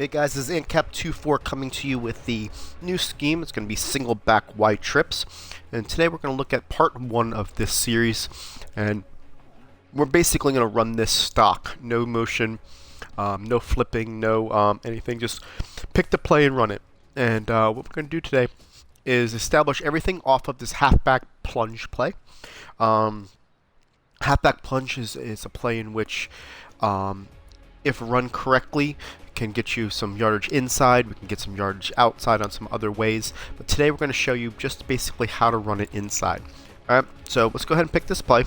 Hey guys, this is AntCap24 coming to you with the new scheme. It's going to be single back wide trips. And today we're going to look at part 1 of this series. And we're basically going to run this stock. No motion, no flipping, no anything. Just pick the play and run it. And what we're going to do today is establish everything off of this halfback plunge play. Halfback plunge is a play in which, if run correctly, can get you some yardage inside. We can get some yardage outside on some other ways. But today we're going to show you just basically how to run it inside. Alright, so let's go ahead and pick this play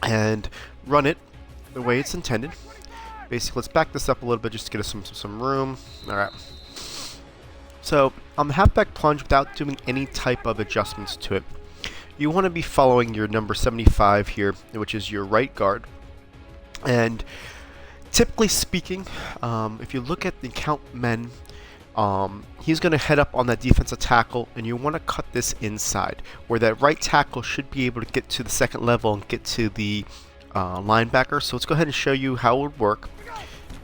and run it the way it's intended. Basically, let's back this up a little bit just to get us some room. Alright. So, on the halfback plunge, without doing any type of adjustments to it, you want to be following your number 75 here, which is your right guard. And typically speaking, if you look at the count men, he's going to head up on that defensive tackle, and you want to cut this inside, where that right tackle should be able to get to the second level and get to the linebacker. So let's go ahead and show you how it would work.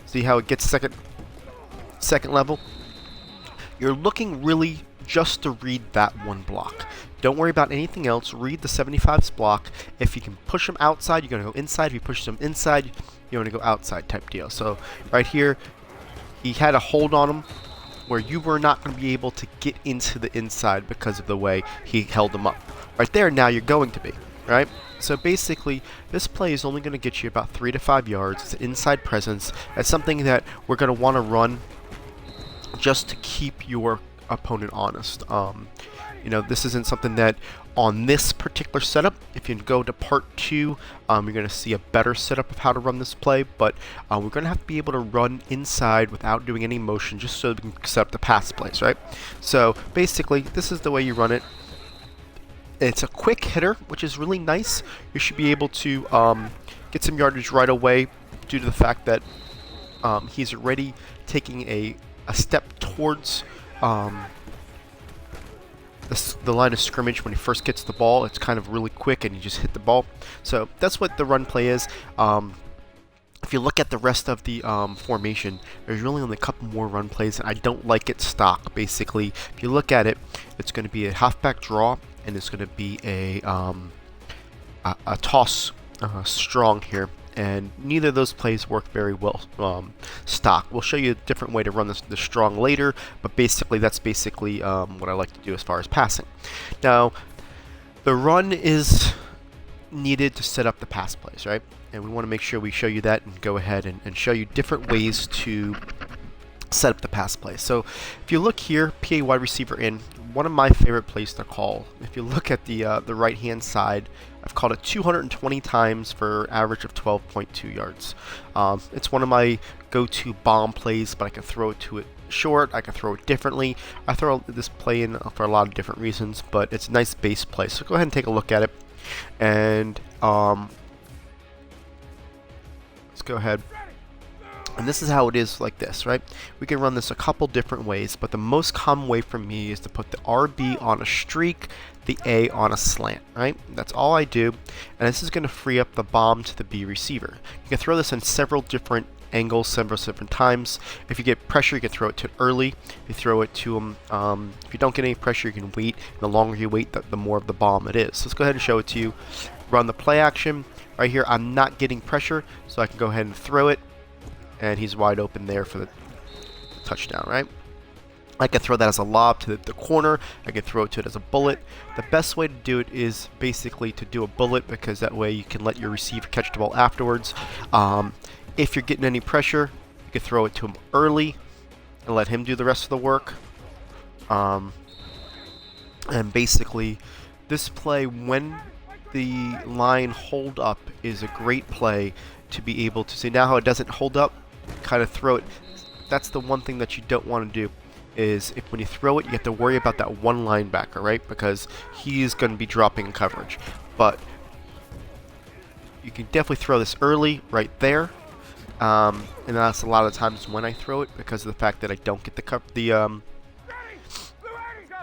See how it gets second level? You're looking really just to read that one block. Don't worry about anything else. Read the 75's block. If you can push him outside, you're going to go inside. If you push him inside, you want to go outside type deal. So right here, he had a hold on him where you were not going to be able to get into the inside because of the way he held him up. Right there, now you're going to be. Right? So basically, this play is only going to get you about 3 to 5 yards. It's an inside presence. It's something that we're going to want to run just to keep your opponent honest. You know, this isn't something that on this particular setup, if you go to part 2, you're going to see a better setup of how to run this play, but we're going to have to be able to run inside without doing any motion just so we can set up the pass plays, right? So basically, this is the way you run it. It's a quick hitter, which is really nice. You should be able to get some yardage right away due to the fact that he's already taking a step towards the line of scrimmage. When he first gets the ball, it's kind of really quick and you just hit the ball. So that's what the run play is. If you look at the rest of the formation, there's really only a couple more run plays, and I don't like it stock. Basically, if you look at it, it's going to be a halfback draw, and it's going to be a toss strong here. And neither of those plays work very well stock. We'll show you a different way to run the strong later, but basically that's basically what I like to do as far as passing. Now, the run is needed to set up the pass plays, right? And we want to make sure we show you that and go ahead and show you different ways to set up the pass play. So if you look here, PA wide receiver in, one of my favorite plays to call. If you look at the right hand side, I've called it 220 times for average of 12.2 yards. It's one of my go-to bomb plays, but I can throw it to it short. I can throw it differently. I throw this play in for a lot of different reasons, but it's a nice base play. So go ahead and take a look at it. And let's go ahead. And this is how it is like this, right? We can run this a couple different ways, but the most common way for me is to put the RB on a streak, the A on a slant, right? That's all I do, and this is going to free up the bomb to the B receiver. You can throw this in several different angles, several different times. If you get pressure, you can throw it to it early. If you throw it to him, if you don't get any pressure, you can wait. And the longer you wait, the more of the bomb it is. So let's go ahead and show it to you. Run the play action. Right here, I'm not getting pressure, so I can go ahead and throw it. And he's wide open there for the touchdown, right? I can throw that as a lob to the corner. I can throw it to it as a bullet. The best way to do it is basically to do a bullet, because that way you can let your receiver catch the ball afterwards. If you're getting any pressure, you can throw it to him early and let him do the rest of the work. And basically, this play, when the line hold up, is a great play to be able to see. Now how it doesn't hold up, kind of throw it. That's the one thing that you don't want to do, is if when you throw it, you have to worry about that one linebacker, right? Because he's going to be dropping in coverage. But you can definitely throw this early right there. And that's a lot of times when I throw it, because of the fact that I don't get the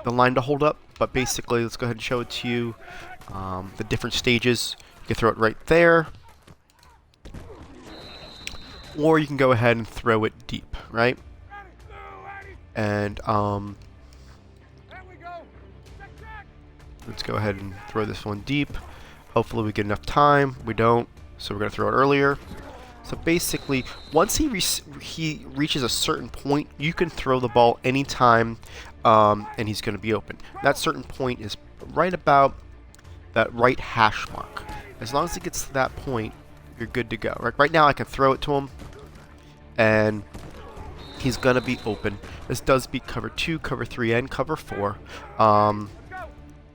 line to hold up. But basically, let's go ahead and show it to you. The different stages. You can throw it right there. or you can go ahead and throw it deep, right? And let's go ahead and throw this one deep. Hopefully we get enough time. We don't, so we're going to throw it earlier. So basically, once he reaches a certain point, you can throw the ball anytime, and he's going to be open. That certain point is right about that right hash mark. As long as it gets to that point, you're good to go. Right now I can throw it to him, and he's going to be open. This does beat cover 2, cover 3, and cover 4.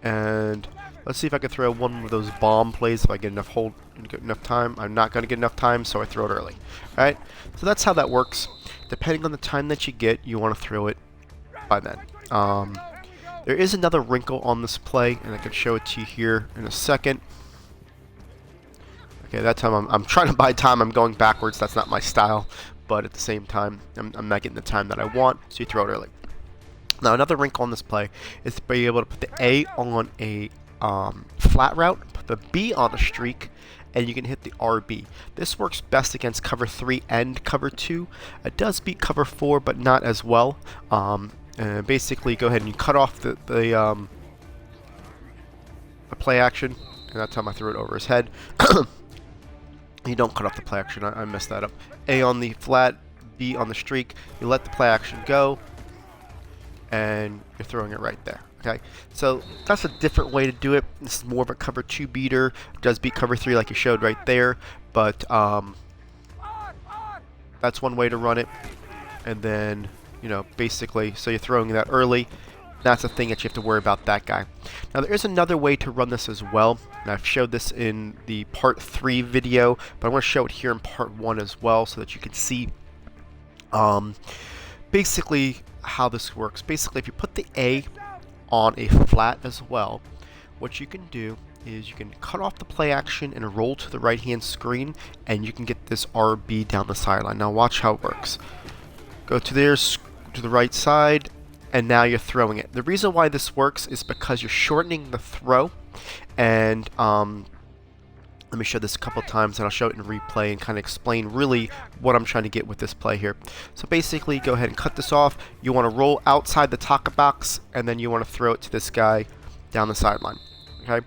And let's see if I can throw one of those bomb plays if I get enough time. I'm not going to get enough time, so I throw it early. Alright, so that's how that works. Depending on the time that you get, you want to throw it by then. There is another wrinkle on this play, and I can show it to you here in a second. Okay, that time I'm trying to buy time. I'm going backwards. That's not my style. But at the same time, I'm not getting the time that I want, so you throw it early. Now, another wrinkle on this play is to be able to put the A on a flat route, put the B on a streak, and you can hit the RB. This works best against cover 3 and cover 2. It does beat cover 4, but not as well. Basically, go ahead and you cut off the play action, and that time I threw it over his head. You don't cut off the play action. I messed that up. A on the flat, B on the streak. You let the play action go, and you're throwing it right there. Okay, so that's a different way to do it. This is more of a cover 2 beater. It does beat cover 3 like you showed right there, but that's one way to run it. And then, you know, basically, so you're throwing that early. That's the thing that you have to worry about that guy. Now there is another way to run this as well, and I've showed this in the part 3 video, but I want to show it here in part 1 as well so that you can see basically how this works. Basically, if you put the A on a flat as well, what you can do is you can cut off the play action and roll to the right hand screen, and you can get this RB down the sideline. Now watch how it works. Go to there, to the right side, and now you're throwing it. The reason why this works is because you're shortening the throw, and let me show this a couple times, and I'll show it in replay and kind of explain really what I'm trying to get with this play here. So basically, go ahead and cut this off. You want to roll outside the tackle box, and then you want to throw it to this guy down the sideline. Okay,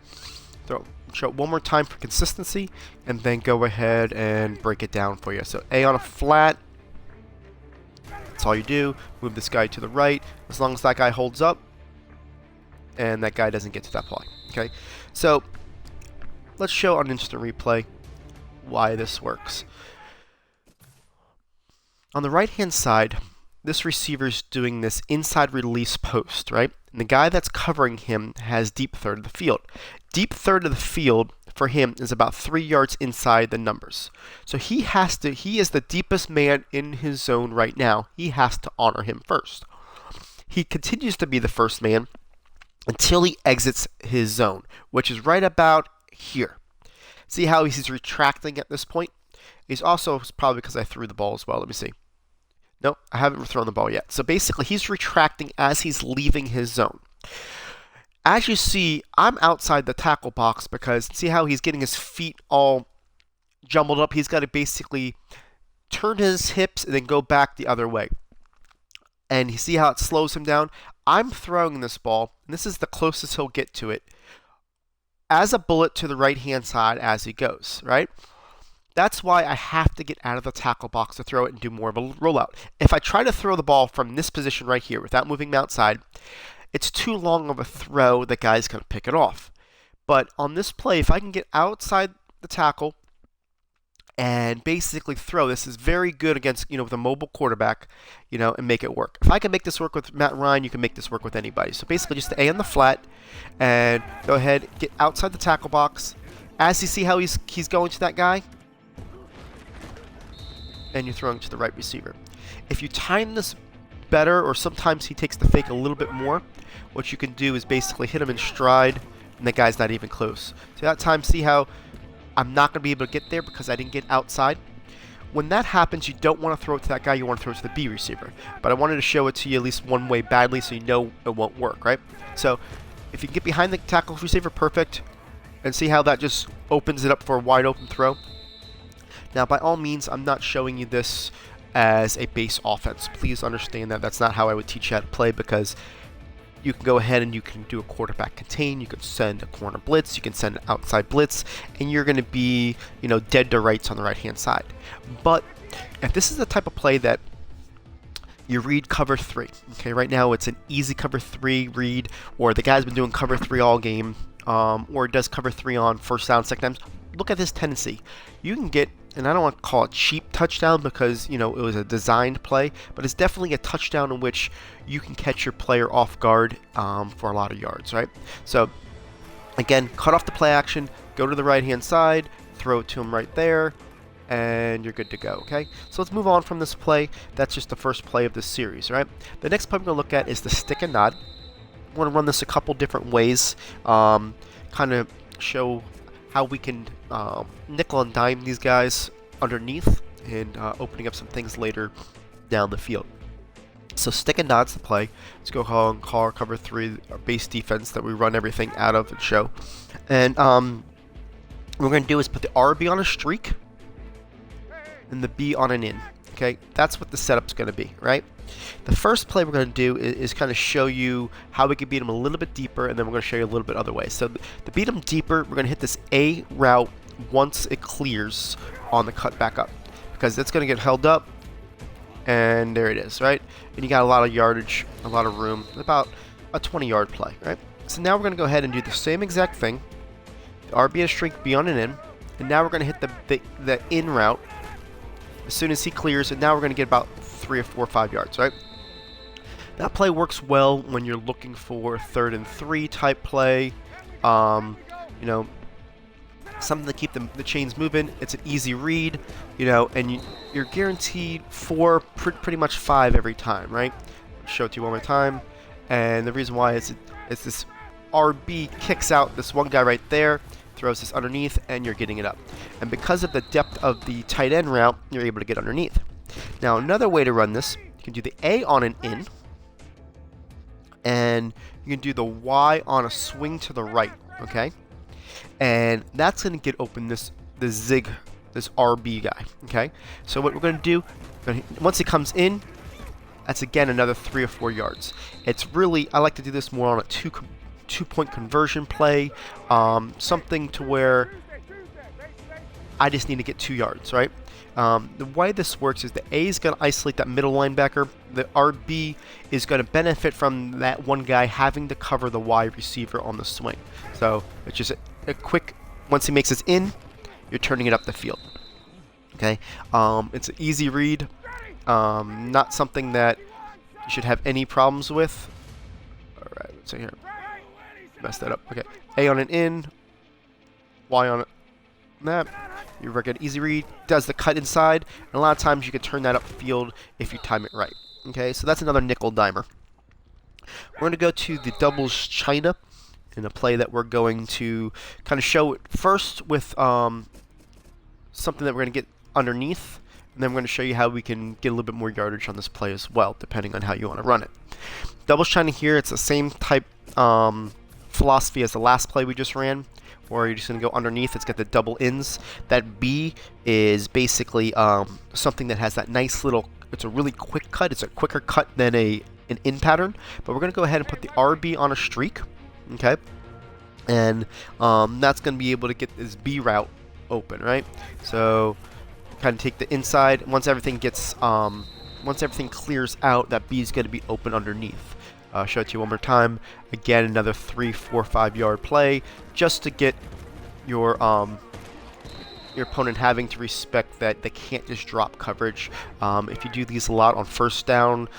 so show it one more time for consistency, and then go ahead and break it down for you. So A on a flat. That's all you do. Move this guy to the right. As long as that guy holds up and that guy doesn't get to that play. Okay, so let's show on instant replay why this works. On the right hand side, this receiver's doing this inside release post, right? And the guy that's covering him has deep third of the field. Deep third of the field for him is about 3 yards inside the numbers. So he is the deepest man in his zone right now. He has to honor him first. He continues to be the first man until he exits his zone, which is right about here. See how he's retracting at this point? He's also, probably because I threw the ball as well. Let me see. Nope, I haven't thrown the ball yet. So basically, he's retracting as he's leaving his zone. As you see, I'm outside the tackle box because see how he's getting his feet all jumbled up? He's got to basically turn his hips and then go back the other way. And you see how it slows him down? I'm throwing this ball, and this is the closest he'll get to it, as a bullet to the right-hand side as he goes, right? That's why I have to get out of the tackle box to throw it and do more of a rollout. If I try to throw the ball from this position right here without moving him outside, it's too long of a throw, the guy's going to pick it off. But on this play, if I can get outside the tackle and basically throw, this is very good against, with a mobile quarterback, and make it work. If I can make this work with Matt Ryan, you can make this work with anybody. So basically just the A on the flat and go ahead, get outside the tackle box. As you see how he's going to that guy, and you're throwing to the right receiver. If you time this better, or sometimes he takes the fake a little bit more, what you can do is basically hit him in stride, and the guy's not even close. So that time, see how I'm not going to be able to get there because I didn't get outside? When that happens, you don't want to throw it to that guy, you want to throw it to the B receiver. But I wanted to show it to you at least one way badly so you know it won't work, right? So if you can get behind the tackle receiver, perfect. And see how that just opens it up for a wide open throw? Now, by all means, I'm not showing you this as a base offense. Please understand that that's not how I would teach you how to play, because you can go ahead and you can do a quarterback contain, you can send a corner blitz, you can send an outside blitz, and you're going to be, dead to rights on the right-hand side. But if this is the type of play that you read cover 3, okay, right now it's an easy cover 3 read, or the guy's been doing cover 3 all game, or does cover 3 on first down, second times. Look at this tendency. You can get, and I don't want to call it cheap touchdown because, it was a designed play, but it's definitely a touchdown in which you can catch your player off guard for a lot of yards, right? So, again, cut off the play action, go to the right-hand side, throw it to him right there, and you're good to go, okay? So let's move on from this play. That's just the first play of this series, right? The next play we're going to look at is the stick and nod. I want to run this a couple different ways, kind of show how we can nickel and dime these guys underneath, and opening up some things later down the field. So stick and nod's the play. Let's go call our cover 3, our base defense that we run everything out of and show. And what we're going to do is put the RB on a streak and the B on an in. Okay, that's what the setup's going to be, right? The first play we're going to do is kind of show you how we can beat them a little bit deeper, and then we're going to show you a little bit other ways. So to beat them deeper, we're going to hit this A route once it clears on the cut back up, because it's going to get held up, and there it is, right? And you got a lot of yardage, a lot of room, about a 20-yard play, right? So now we're going to go ahead and do the same exact thing. The RB and a streak, B on an in, and now we're going to hit the in route as soon as he clears, and now we're going to get about 3 or 4 or 5 yards, right? That play works well when you're looking for 3rd and 3 type play, something to keep the chains moving. It's an easy read, and you're guaranteed 4, pretty much 5 every time, right? I'll show it to you one more time, and the reason why is this RB kicks out this one guy right there, throws this underneath, and you're getting it up. And because of the depth of the tight end route, you're able to get underneath. Now, another way to run this, you can do the A on an in, and you can do the Y on a swing to the right, okay? And that's going to get open this RB guy, okay? So what we're going to do, once it comes in, that's again another 3 or 4 yards. It's really, I like to do this more on a two-point conversion play, something to where I just need to get 2 yards, right? The way this works is the A is going to isolate that middle linebacker. The RB is going to benefit from that one guy having to cover the Y receiver on the swing. So it's just a quick, once he makes his in, you're turning it up the field. Okay, it's an easy read, not something that you should have any problems with. All right, let's see here. Mess that up. Okay, A on an in, Y on that. You get an easy read, does the cut inside, and a lot of times you can turn that upfield if you time it right. Okay, so that's another nickel dimer. We're going to go to the doubles China in a play that we're going to kind of show it first with something that we're going to get underneath, and then we're going to show you how we can get a little bit more yardage on this play as well, depending on how you want to run it. Doubles China here, it's the same type philosophy as the last play we just ran, where you're just going to go underneath. It's got the double ins. That B is basically something that has that nice little, it's a really quick cut. It's a quicker cut than an in pattern. But we're going to go ahead and put the RB on a streak. Okay. And that's going to be able to get this B route open, right? So kind of take the inside. Once everything gets, once everything clears out, that B is going to be open underneath. Show it to you one more time. Again, another 3, 4, 5 yard play, just to get your opponent having to respect that they can't just drop coverage. If you do these a lot on first down,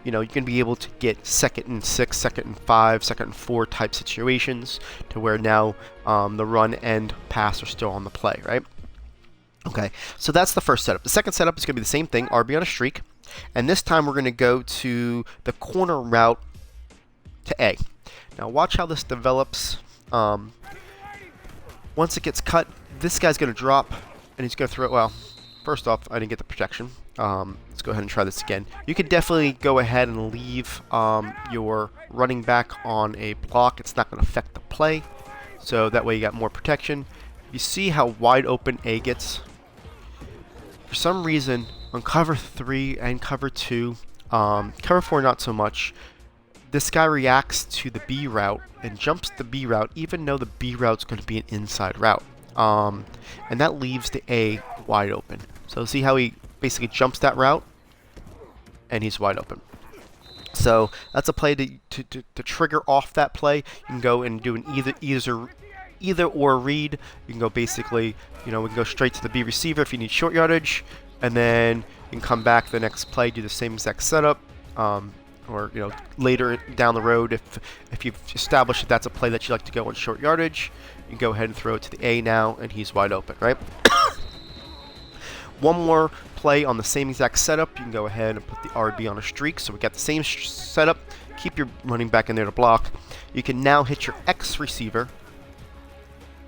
you can be able to get 2nd and 6, 2nd and 5, 2nd and 4 type situations, to where now the run and pass are still on the play, right? Okay, so that's the first setup. The second setup is going to be the same thing, RB on a streak. And this time we're going to go to the corner route to A. Now watch how this develops. Once it gets cut, this guy's going to drop, and he's going to throw it. Well, first off, I didn't get the protection. Let's go ahead and try this again. You could definitely go ahead and leave your running back on a block. It's not going to affect the play, so that way you got more protection. You see how wide open A gets? For some reason, On cover 3 and cover 2, cover 4 not so much, this guy reacts to the B route and jumps the B route even though the B route's going to be an inside route. And that leaves the A wide open. So see how he basically jumps that route and he's wide open. So that's a play to trigger off that play. You can go and do an either or read. You can go basically, we can go straight to the B receiver if you need short yardage, and then you can come back the next play, do the same exact setup, or later down the road if you've established that that's a play that you like to go on short yardage, you can go ahead and throw it to the A now, and he's wide open, right? One more play on the same exact setup. You can go ahead and put the RB on a streak. So we got the same setup. Keep your running back in there to block. You can now hit your X receiver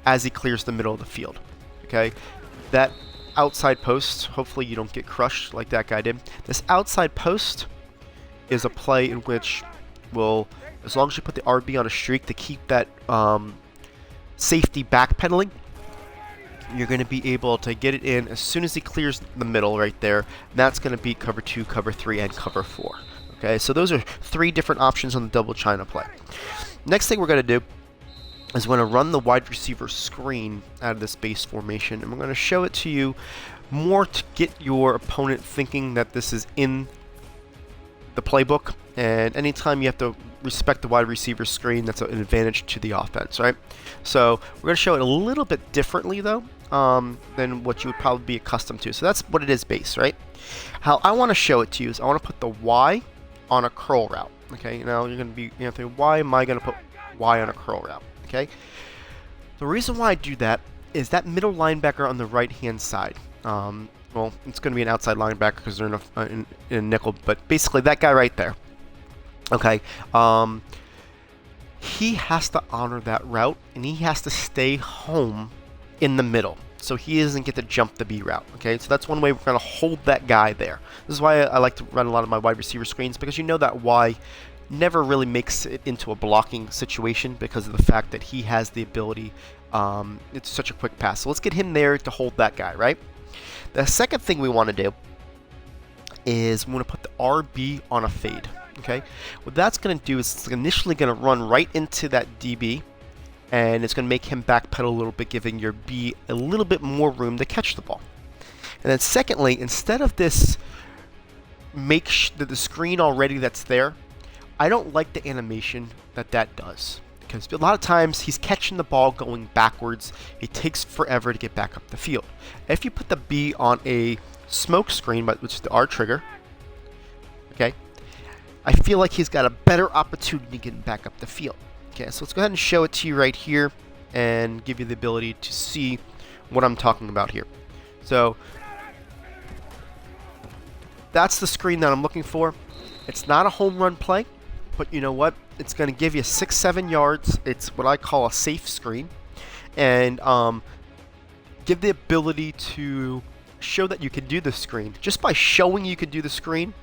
as he clears the middle of the field. Okay, that outside post, hopefully you don't get crushed like that guy did. This outside post is a play in which will, as long as you put the RB on a streak to keep that safety backpedaling, you're going to be able to get it in as soon as he clears the middle right there. That's going to beat cover 2, cover 3, and cover 4. Okay, so those are 3 different options on the double China play. Next thing we're going to do is we're going to run the wide receiver screen out of this base formation, and we're going to show it to you more to get your opponent thinking that this is in the playbook, and anytime you have to respect the wide receiver screen, that's an advantage to the offense, right? So we're going to show it a little bit differently though than what you would probably be accustomed to. So that's what it is base, right? How I want to show it to you is I want to put the Y on a curl route. Okay, now you're going to be thinking, why am I going to put Y on a curl route? Okay, the reason why I do that is that middle linebacker on the right hand side. Well, it's going to be an outside linebacker because they're in a nickel, but basically that guy right there. Okay, he has to honor that route, and he has to stay home in the middle, so he doesn't get to jump the B route. Okay, so that's one way we're going to hold that guy there. This is why I like to run a lot of my wide receiver screens, because that Y never really makes it into a blocking situation because of the fact that he has the ability. It's such a quick pass. So let's get him there to hold that guy, right? The second thing we want to do is we want to put the RB on a fade. Okay, what that's going to do is it's initially going to run right into that DB, and it's going to make him backpedal a little bit, giving your B a little bit more room to catch the ball. And then secondly, instead of this make the screen already that's there, I don't like the animation that does, because a lot of times he's catching the ball going backwards. It takes forever to get back up the field. If you put the B on a smoke screen, which is the R trigger, okay, I feel like he's got a better opportunity getting back up the field. Okay, so let's go ahead and show it to you right here and give you the ability to see what I'm talking about here. So that's the screen that I'm looking for. It's not a home run play, but you know what? It's going to give you 6-7 yards. It's what I call a safe screen, and give the ability to show that you can do the screen. Just by showing you can do the screen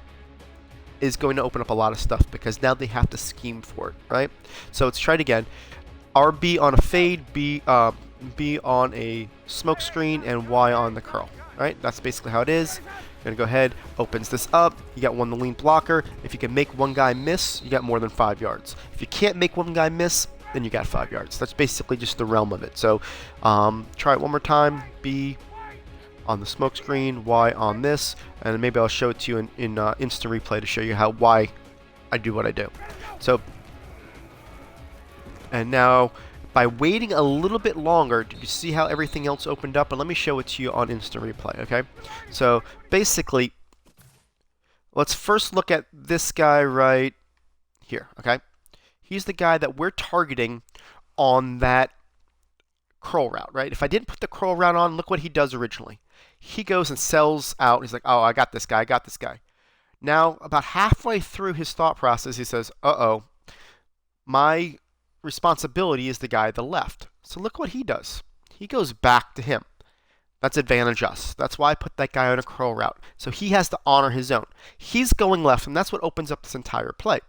is going to open up a lot of stuff, because now they have to scheme for it, right? So let's try it again. RB on a fade, B on a smoke screen, and Y on the curl. Right? That's basically how it is. Gonna go ahead, opens this up. You got one lean blocker. If you can make one guy miss, you got more than 5 yards. If you can't make one guy miss, then you got 5 yards. That's basically just the realm of it. So try it one more time. B on the smoke screen, Y on this, and maybe I'll show it to you in instant replay to show you why I do what I do. So, and now by waiting a little bit longer, did you see how everything else opened up? And let me show it to you on instant replay, okay? So basically, let's first look at this guy right here, okay? He's the guy that we're targeting on that curl route, right? If I didn't put the curl route on, look what he does originally. He goes and sells out. He's like, oh, I got this guy. I got this guy. Now, about halfway through his thought process, he says, uh-oh, my responsibility is the guy at the left. So look what he does. He goes back to him. That's advantage us. That's why I put that guy on a curl route. So he has to honor his own. He's going left, and that's what opens up this entire play.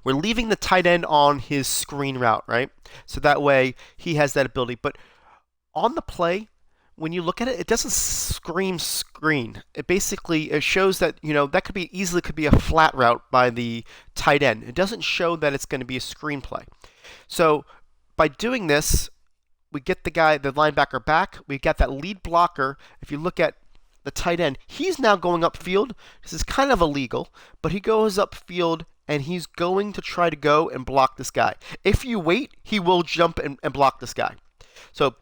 We're leaving the tight end on his screen route, right? So that way he has that ability. But on the play, when you look at it, it doesn't scream screen. It shows that, that could be easily could be a flat route by the tight end. It doesn't show that it's going to be a screenplay. So by doing this, we get the linebacker back. We got that lead blocker. If you look at the tight end, he's now going upfield. This is kind of illegal, but he goes upfield and he's going to try to go and block this guy. If you wait, he will jump and block this guy. So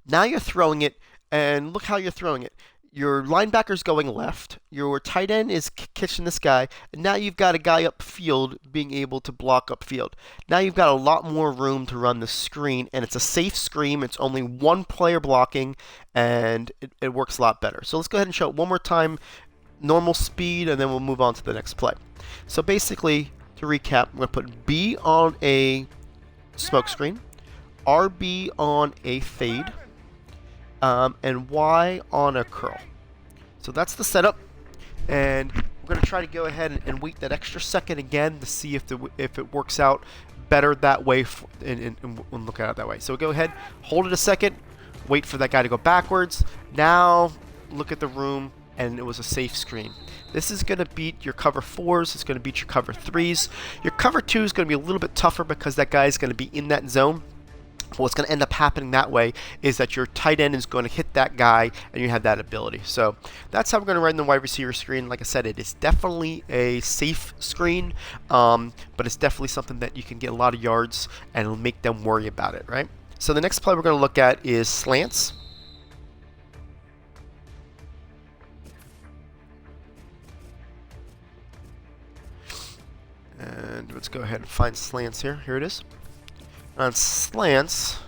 now you're throwing it, and look how you're throwing it. Your linebacker's going left, your tight end is catching this guy, and now you've got a guy upfield being able to block upfield. Now you've got a lot more room to run the screen, and it's a safe screen. It's only one player blocking, and it works a lot better. So let's go ahead and show it one more time, normal speed, and then we'll move on to the next play. So basically, to recap, I'm going to put B on a smoke screen, RB on a fade, and Y on a curl. So that's the setup, and we're going to try to go ahead and wait that extra second again to see if it works out better that way, and look at it that way. So go ahead, hold it a second, wait for that guy to go backwards. Now look at the room, and it was a safe screen. This is going to beat your cover 4s. It's going to beat your cover 3s. Your cover 2 is going to be a little bit tougher because that guy is going to be in that zone. What's going to end up happening that way is that your tight end is going to hit that guy, and you have that ability. So that's how we're going to run the wide receiver screen. Like I said, it is definitely a safe screen, but it's definitely something that you can get a lot of yards, and it'll make them worry about it, right? So the next play we're going to look at is slants. And let's go ahead and find slants here. Here it is. On slants,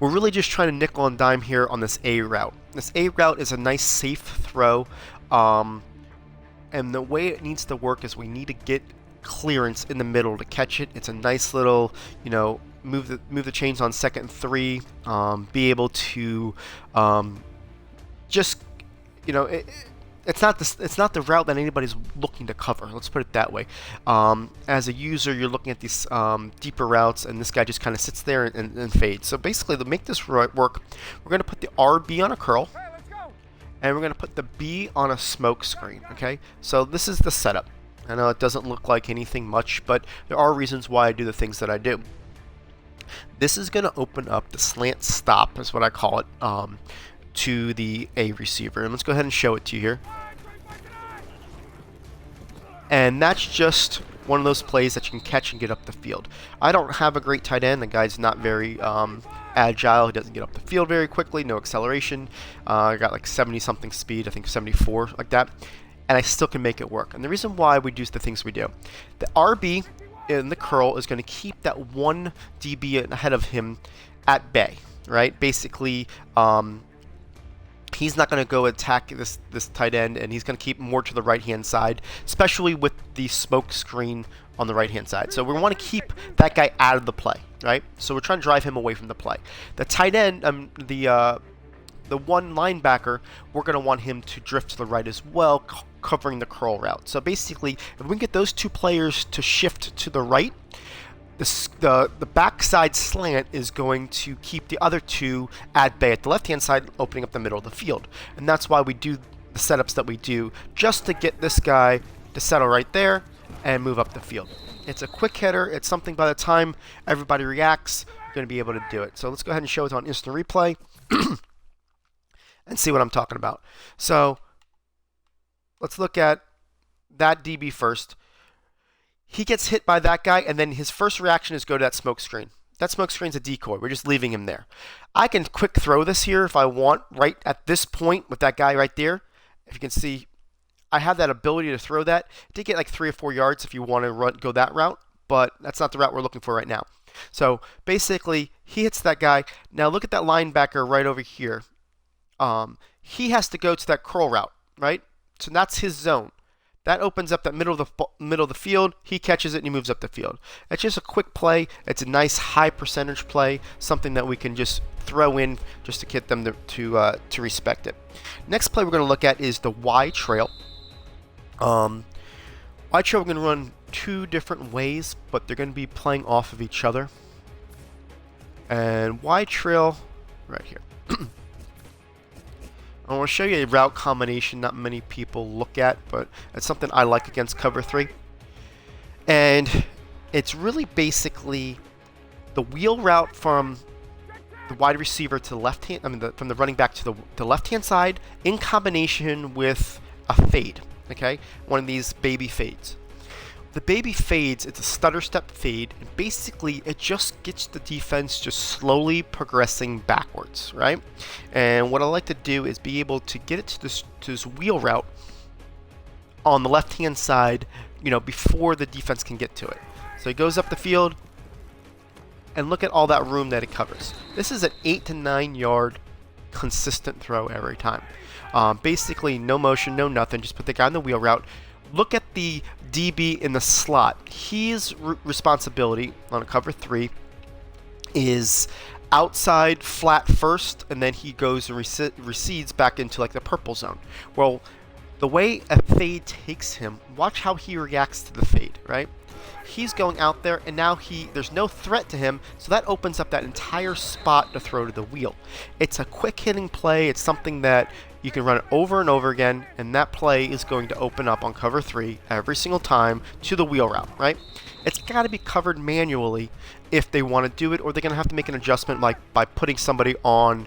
we're really just trying to nickel and dime here on this A route. This A route is a nice safe throw, and the way it needs to work is we need to get clearance in the middle to catch it. It's a nice little, move the chains on 2nd and 3, be able to just, it's not the route that anybody's looking to cover. Let's put it that way. As a user, you're looking at these deeper routes, and this guy just kind of sits there and fades. So basically, to make this work, we're going to put the RB on a curl, and we're going to put the B on a smoke screen. Okay, so this is the setup. I know it doesn't look like anything much, but there are reasons why I do the things that I do. This is going to open up the slant stop, is what I call it, to the A receiver. And let's go ahead and show it to you here. And that's just one of those plays that you can catch and get up the field. I don't have a great tight end. The guy's not very agile. He doesn't get up the field very quickly. No acceleration. I got like 70-something speed. I think 74, like that. And I still can make it work. And the reason why we do the things we do, the RB in the curl is going to keep that one DB ahead of him at bay, right? Basically, he's not going to go attack this tight end, and he's going to keep more to the right-hand side, especially with the smoke screen on the right-hand side. So we want to keep that guy out of the play, right? So we're trying to drive him away from the play. The tight end, the one linebacker, we're going to want him to drift to the right as well, covering the curl route. So basically, if we can get those two players to shift to the right, the backside slant is going to keep the other two at bay at the left-hand side, opening up the middle of the field. And that's why we do the setups that we do, just to get this guy to settle right there and move up the field. It's a quick hitter. It's something by the time everybody reacts, you're going to be able to do it. So let's go ahead and show it on instant replay and see what I'm talking about. So let's look at that DB first. He gets hit by that guy, and then his first reaction is go to that smoke screen. That smoke screen's a decoy. We're just leaving him there. I can quick throw this here if I want, right at this point with that guy right there. If you can see, I have that ability to throw that. To get like 3 or 4 yards if you want to go that route, but that's not the route we're looking for right now. So basically, he hits that guy. Now look at that linebacker right over here. He has to go to that curl route, right? So that's his zone. That opens up that middle of the field. He catches it and he moves up the field. It's just a quick play. It's a nice high percentage play, something that we can just throw in just to get them to respect it. Next play we're going to look at is the Y trail. Y trail we're going to run 2 different ways, but they're going to be playing off of each other. And wide trail right here. I want to show you a route combination not many people look at, but it's something I like against cover 3. And it's really basically the wheel route from the wide receiver to the left hand, from the running back to the left-hand side in combination with a fade, okay? One of these baby fades. The baby fades, it's a stutter step fade, and basically it just gets the defense just slowly progressing backwards, right? And what I like to do is be able to get it to this wheel route on the left-hand side, before the defense can get to it. So he goes up the field, and look at all that room that it covers. This is an 8 to 9 yard consistent throw every time. Basically, no motion, no nothing. Just put the guy on the wheel route. Look at the DB in the slot. His responsibility on a cover 3 is outside flat first, and then he goes and recedes back into like the purple zone. Well, the way a fade takes him, watch how he reacts to the fade, right? He's going out there, and now there's no threat to him, so that opens up that entire spot to throw to the wheel. It's a quick hitting play. It's something that you can run it over and over again, and that play is going to open up on cover 3 every single time to the wheel route, right? It's got to be covered manually if they want to do it, or they're going to have to make an adjustment like by putting somebody on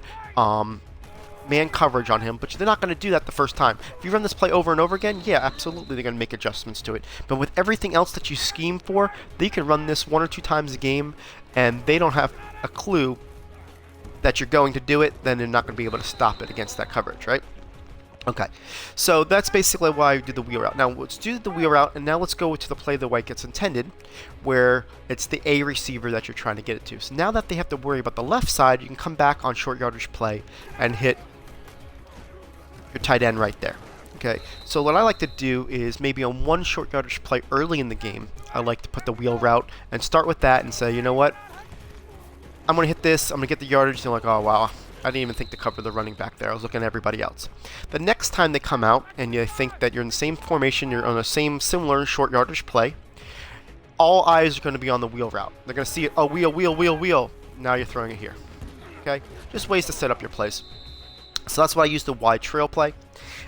man coverage on him, but they're not going to do that the first time. If you run this play over and over again, yeah, absolutely they're going to make adjustments to it. But with everything else that you scheme for, they can run this 1 or 2 times a game, and they don't have a clue that you're going to do it, then they're not going to be able to stop it against that coverage, right? Okay, so that's basically why I did the wheel route. Now let's do the wheel route, and now let's go to the play the way it gets intended, where it's the A receiver that you're trying to get it to. So now that they have to worry about the left side, you can come back on short yardage play and hit your tight end right there. Okay, so what I like to do is maybe on one short yardage play early in the game, I like to put the wheel route and start with that and say, you know what, I'm going to hit this, I'm going to get the yardage, and they're like, oh wow, I didn't even think to cover the running back there. I was looking at everybody else. The next time they come out and you think that you're in the same formation, you're on the same similar short yardage play, all eyes are going to be on the wheel route. They're going to see it, oh, wheel, wheel, wheel, wheel. Now you're throwing it here. Okay? Just ways to set up your plays. So that's why I use the wide trail play.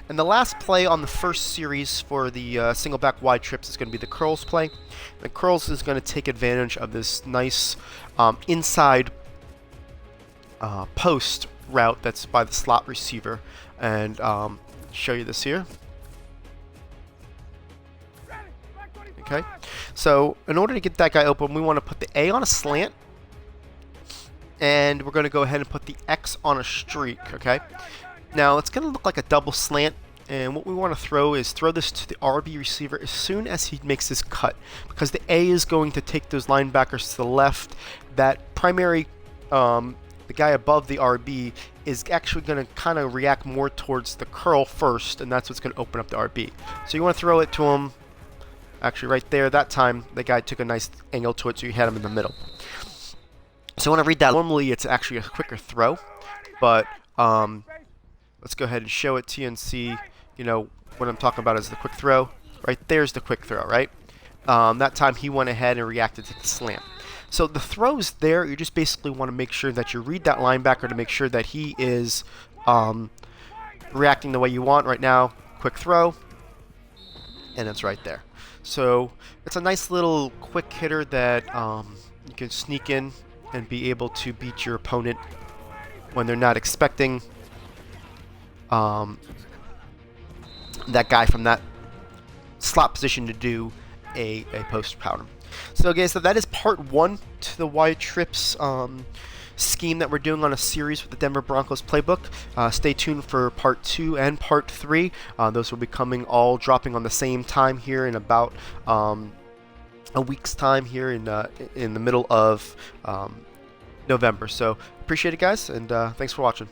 And the last play on the first series for the single back wide trips is going to be the curls play. The curls is going to take advantage of this nice inside post route that's by the slot receiver, and show you this here. Okay, so in order to get that guy open, we want to put the A on a slant, and we're going to go ahead and put the X on a streak. Okay, now it's going to look like a double slant, and what we want to throw this to the RB receiver as soon as he makes his cut, because the A is going to take those linebackers to the left. That primary the guy above the RB is actually going to kind of react more towards the curl first, and that's what's going to open up the RB. So you want to throw it to him, actually right there. That time, the guy took a nice angle to it, so you had him in the middle. So I want to read that. Normally, it's actually a quicker throw, but let's go ahead and show it to you and see, what I'm talking about is the quick throw. Right there's the quick throw, right? That time, he went ahead and reacted to the slant. So the throws there, you just basically want to make sure that you read that linebacker to make sure that he is reacting the way you want. Right now, quick throw, and it's right there. So it's a nice little quick hitter that you can sneak in and be able to beat your opponent when they're not expecting that guy from that slot position to do a post pattern. So guys, so that is part 1 to the wide trips scheme that we're doing on a series with the Denver Broncos playbook. Stay tuned for part 2 and part 3. Those will be dropping on the same time here in about a week's time here in the middle of November. So appreciate it, guys, and thanks for watching.